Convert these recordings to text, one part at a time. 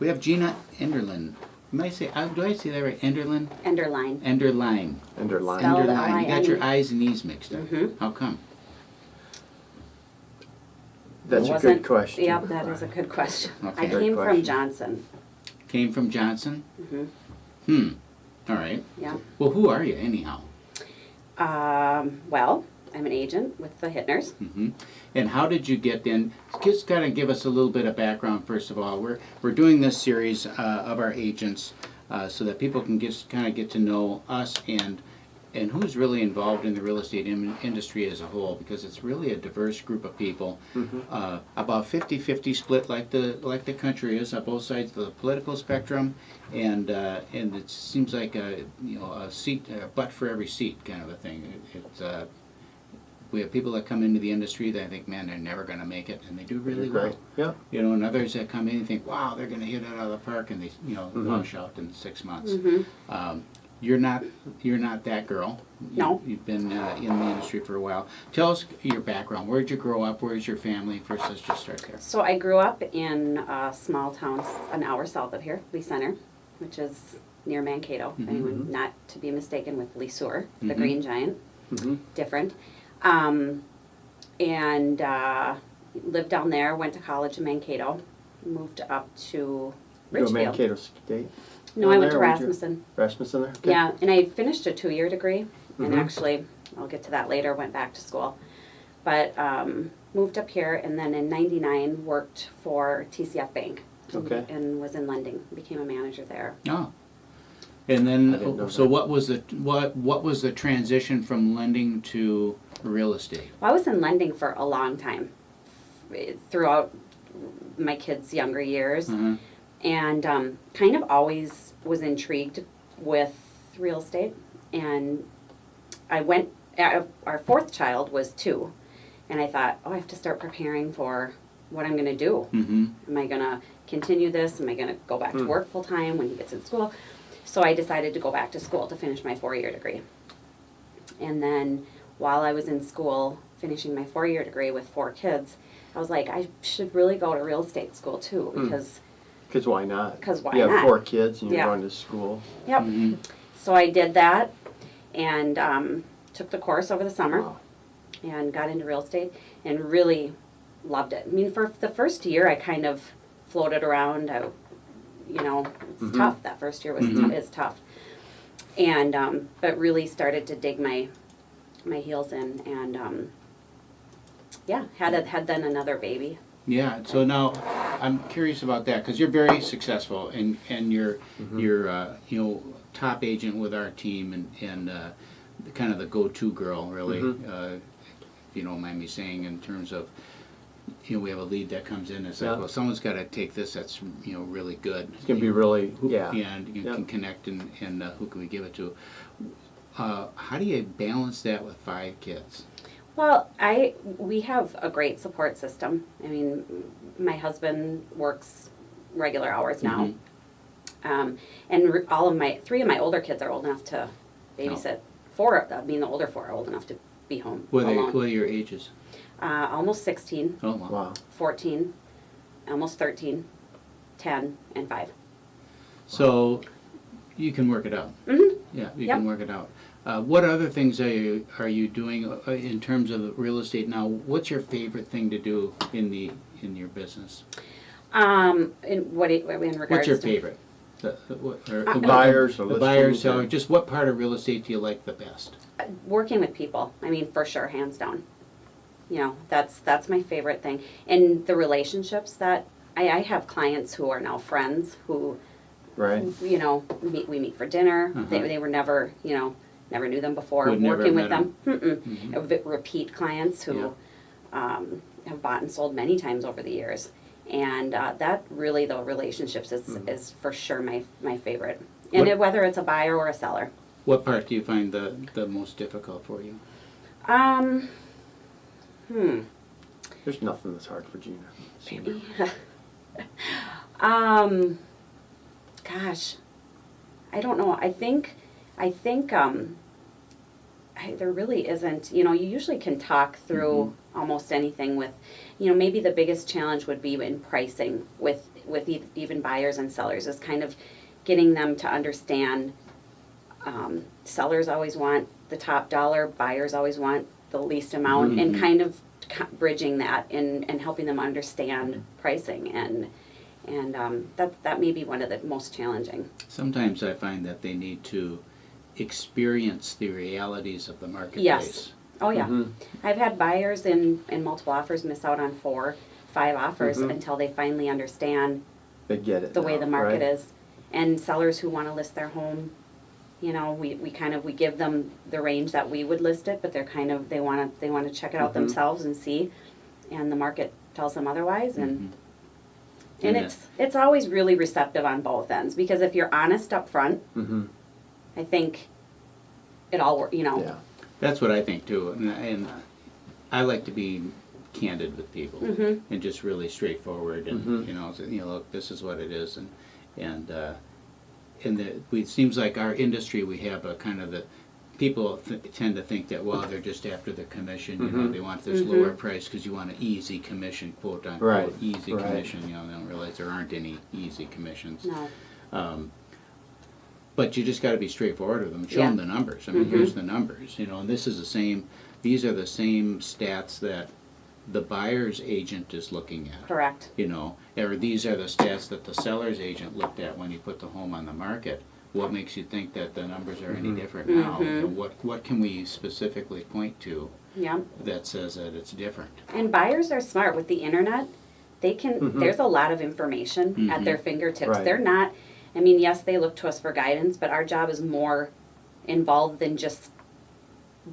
We have Gina Enderlin. Do I say that right? Enderlin? Enderline. Enderline. Enderline. Spelled Enderline. You got L-I-N-E. your I's and E's mixed up. Mhm. How come? That's a good question. Yep, that is a good question. Okay. I Good came from question. Johnson. Came from Johnson? hmm All right. Yeah. Well, who are you anyhow? Well, I'm an agent with the Hittners. And how did you get in? Just kind of give us a little bit of background first of all. We're doing this series of our agents so that people can kind of get to know us and who's really involved in the real estate industry as a whole, because it's really a diverse group of people. About 50-50 split like the country is on both sides of the political spectrum, and it seems like a seat, a butt for every seat kind of a thing. We have people that come into the industry that I think, man, they're never going to make it, and they do really well. Yeah. And others that come in and think, wow, they're going to hit it out of the park, and they launch out in 6 months. You're not that girl. No. You've been in the industry for a while. Tell us your background. Where did you grow up? Where's your family? First, let's just start there. So I grew up in a small town an hour south of here, Lee Center, which is near Mankato. Anyone not to be mistaken with Lee Sewer, the Green Giant. Different. And lived down there, went to college in Mankato, moved up to You Richfield. go Mankato State? No, I went to Rasmussen. Rasmussen there? Okay. Yeah, and I finished a 2-year degree, and actually, I'll get to that later, went back to school. But moved up here, and then in '99 worked for TCF Bank. Okay. And was in lending, became a manager there. Oh. And I didn't know then, so that. what was the transition from lending to real estate? Well, I was in lending for a long time, throughout my kids' younger years. And kind of always was intrigued with real estate. And I went, our fourth child was 2. And I thought, I have to start preparing for what I'm going to do. Am I going to continue this? Am I going to go back to work full time when he gets in school? So I decided to go back to school to finish my 4-year degree. And then while I was in school, finishing my 4-year degree with 4 kids, I was like, I should really go to real estate school too, because... Because why not? Because why You not? have 4 kids and you're Yeah. going to school. Yep. So I did that and took the course over the summer Wow. and got into real estate and really loved it. I mean, for the first year, I kind of floated around. It's tough. That first year was is tough. And but really started to dig my heels in, and had then another baby. Yeah. So now, I'm curious about that because you're very successful and you're top agent with our team and kind of the go-to girl really. If you don't mind me saying, in terms of we have a lead that comes in and it's like, well, someone's got to take this that's really good. It's going to be really, and you can connect and who can we give it to? How do you balance that with 5 kids? Well, we have a great support system. I mean, my husband works regular hours now, and all of 3 of my older kids are old enough to babysit. 4, the older 4 are old enough to be home alone. What are your ages? Almost 16, Oh, wow. 14, almost 13, 10, and 5. So you can work it out. Yeah, you can work it out. What other things are you doing in terms of real estate now? What's your favorite thing to do in your business? In regards What's your to- favorite? Buyers or the buyer, listings seller. or- Just what part of real estate do you like the best? Working with people. I mean, for sure, hands down. That's my favorite thing. And the relationships that I have clients who are now friends who, Right. we meet for dinner. They were never, never knew them before. Would never Working have with met them. Repeat clients who have bought and sold many times over the years. And that really, though, relationships is for sure my favorite. And whether it's a buyer or a seller. What part do you find the most difficult for you? There's nothing that's hard for Gina. Maybe. Gosh, I don't know. I think there really isn't. You usually can talk through almost anything with, maybe the biggest challenge would be in pricing with with even buyers and sellers is kind of getting them to understand sellers always want the top dollar, buyers always want the least amount, and kind of bridging that and helping them understand pricing, and that may be one of the most challenging. Sometimes I find that they need to experience the realities of the marketplace. Yes. Oh yeah. I've had buyers in multiple offers miss out on 4, 5 offers until they finally understand They get it the way now, the market right? is. And sellers who want to list their home, you know, we give them the range that we would list it, but they want to check it out themselves and see, and the market tells them otherwise, and it's always really receptive on both ends, because if you're honest up front, I think it all works, you know. Yeah. That's what I think too, and I like to be candid with people and just really straightforward, and you know, look, this is what it is, and it seems like our industry, we have a kind of the people tend to think that, well, they're just after the commission, you know, they want this lower price because you want an easy commission, quote unquote, easy commission. You know, they don't realize there aren't any easy commissions. No. But you just got to be straightforward with them. Show them the numbers. I mean, here's the numbers. You know, and these are the same stats that the buyer's agent is looking at. Correct. You know, or these are the stats that the seller's agent looked at when he put the home on the market. What makes you think that the numbers are any different now? And what can we specifically point to that says that it's different? And buyers are smart with the internet. They can. There's a lot of information at their fingertips. Right. They're not. I mean, yes, they look to us for guidance, but our job is more involved than just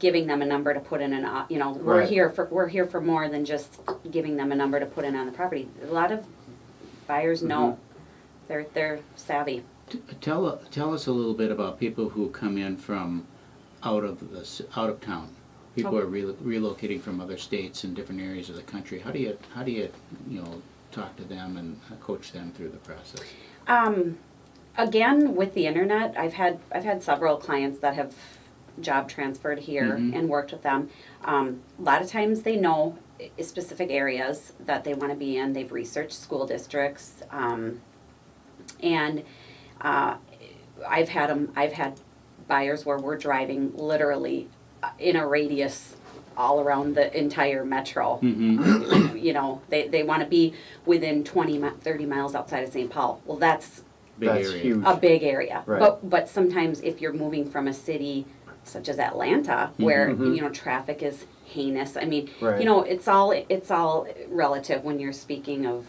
giving them a number to put in an. You know, we're here for more than just giving them a number to put in on the property. A lot of buyers know. They're savvy. Tell us a little bit about people who come in from out of town. People are relocating from other states and different areas of the country. How do you talk to them and coach them through the process? Again, with the internet, I've had several clients that have job transferred here and worked with them. A lot of times they know specific areas that they want to be in. They've researched school districts, and I've had buyers where we're driving literally in a radius all around the entire metro. You know, they want to be within 30 miles outside of St. Paul. Well, that's Huge. a big area. Right. But sometimes if you're moving from a city such as Atlanta, where you know traffic is heinous. I mean, you know, it's all relative when you're speaking of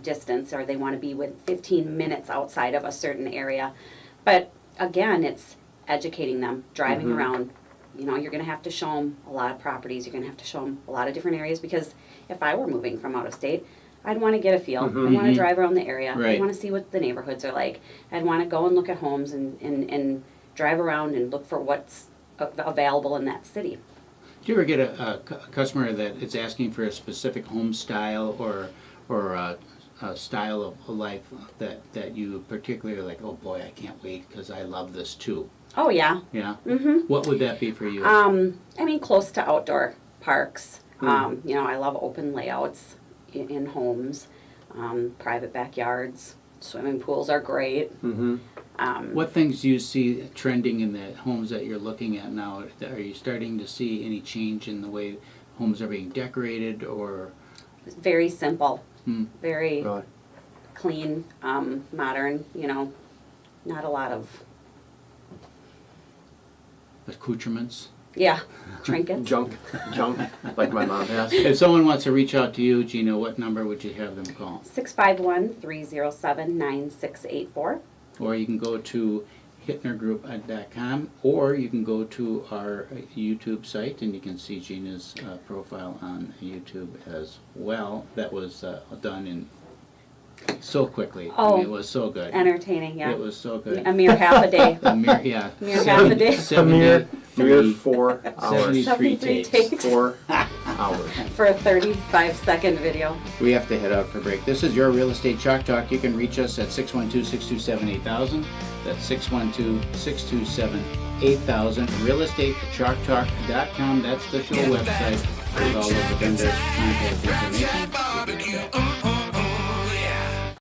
distance, or they want to be with 15 minutes outside of a certain area. But again, it's educating them, driving around. You know, you're going to have to show them a lot of properties. You're going to have to show them a lot of different areas, because if I were moving from out of state, I'd want to get a feel. I'd want to drive around the area. I'd want to see what the neighborhoods are like. I'd want to go and look at homes and drive around and look for what's available in that city. Do you ever get a customer that is asking for a specific home style or a style of life that you particularly like, oh boy, I can't wait because I love this too? Oh, yeah. Yeah? What would that be for you? I mean, close to outdoor parks. You know, I love open layouts in homes, private backyards. Swimming pools are great. What things do you see trending in the homes that you're looking at now? Are you starting to see any change in the way homes are being decorated, or? Very simple, very clean, modern, you know, not a lot of... accoutrements? Yeah, trinkets. Junk, like my mom has. If someone wants to reach out to you, Gina, what number would you have them call? 651-307-9684. Or you can go to hittnergroup.com, or you can go to our YouTube site and you can see Gina's profile on YouTube as well. That was done in so quickly. I mean, it was so good. Entertaining, yeah. It was so good. A mere half a day. Mere half a day. 4 hours. 73 takes. 4 hours. For a 35-second video. We have to head out for break. This is your Real Estate Chalk Talk. You can reach us at 612-627-8000. That's 612-627-8000. RealEstateChalkTalk.com. That's the show website with all of the vendor contact information.